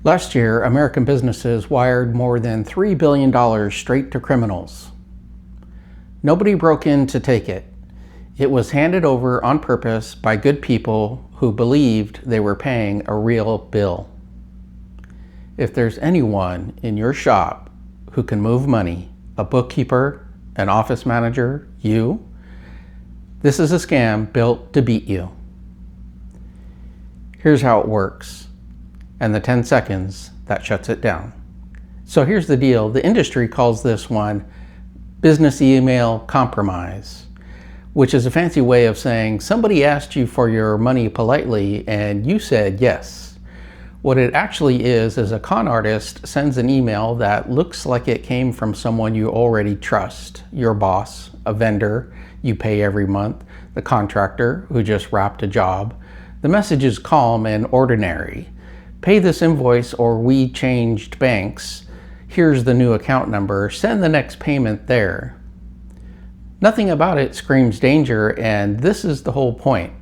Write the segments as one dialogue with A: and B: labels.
A: Last year, American businesses wired more than $3 billion straight to criminals. Nobody broke in to take it. It was handed over on purpose by good people who believed they were paying a real bill. If there's anyone in your shop who can move money, a bookkeeper, an office manager, you, this is a scam built to beat you. Here's how it works, and the 10 seconds that shuts it down. So here's the deal. The industry calls this one business email compromise, which is a fancy way of saying somebody asked you for your money politely and you said yes. What it actually is a con artist sends an email that looks like it came from someone you already trust, your boss, a vendor you pay every month, the contractor who just wrapped a job. The message is calm and ordinary. Pay this invoice or we changed banks. Here's the new account number. Send the next payment there. Nothing about it screams danger, and this is the whole point.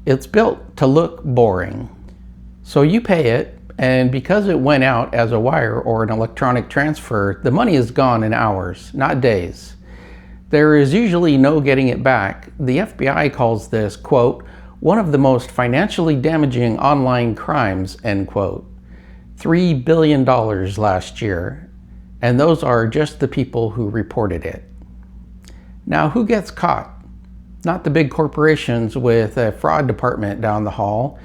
A: It's built to look boring. So you pay it, and because it went out as a wire or an electronic transfer, the money is gone in hours, not days. There is usually no getting it back. The FBI calls this, quote, one of the most financially damaging online crimes, end quote. $3 billion last year, and those are just the people who reported it. Now, who gets caught? Not the big corporations with a fraud department down the hall.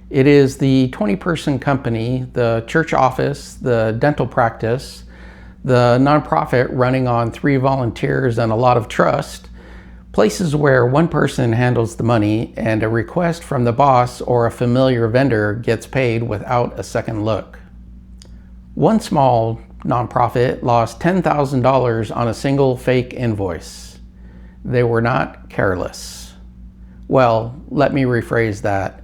A: It is the 20-person company, the church office, the dental practice, the nonprofit running on 3 volunteers and a lot of trust, places where one person handles the money and a request from the boss or a familiar vendor gets paid without a second look. One small nonprofit lost $10,000 on a single fake invoice. They were not careless. Well, let me rephrase that.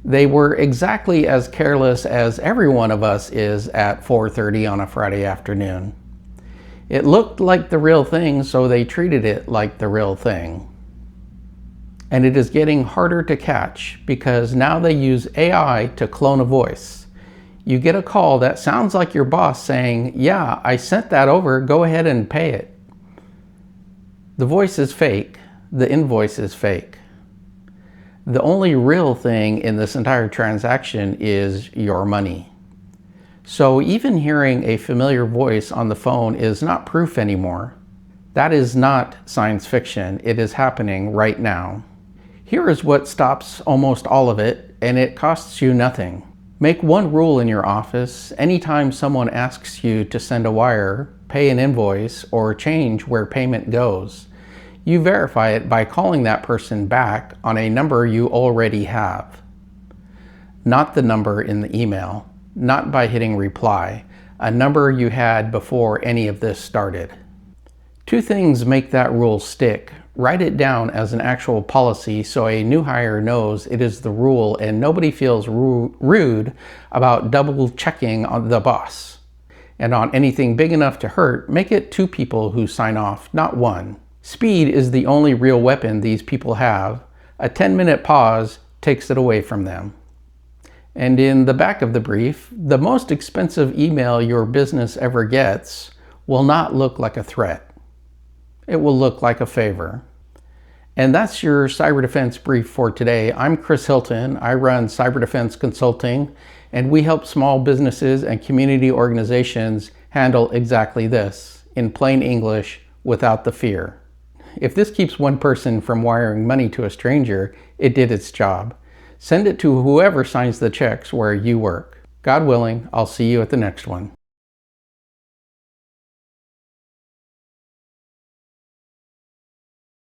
A: They were exactly as careless as every one of us is at 4:30 on a Friday afternoon. It looked like the real thing, so they treated it like the real thing. And it is getting harder to catch because now they use AI to clone a voice. You get a call that sounds like your boss saying, yeah, I sent that over, go ahead and pay it. The voice is fake, the invoice is fake. The only real thing in this entire transaction is your money. So even hearing a familiar voice on the phone is not proof anymore. That is not science fiction. It is happening right now. Here is what stops almost all of it, and it costs you nothing. Make one rule in your office. Anytime someone asks you to send a wire, pay an invoice, or change where payment goes, you verify it by calling that person back on a number you already have. Not the number in the email. Not by hitting reply, a number you had before any of this started. 2 things make that rule stick. Write it down as an actual policy so a new hire knows it is the rule and nobody feels rude about double checking on the boss. And on anything big enough to hurt, make it 2 people who sign off, not 1. Speed is the only real weapon these people have. A 10-minute pause takes it away from them. And in the back of the brief, the most expensive email your business ever gets will not look like a threat. It will look like a favor. And that's your cyber defense brief for today. I'm Chris Hilton. I run Cyber Defense Consulting, and we help small businesses and community organizations handle exactly this, in plain English, without the fear. If this keeps one person from wiring money to a stranger, it did its job. Send it to whoever signs the checks where you work. God willing, I'll see you at the next one.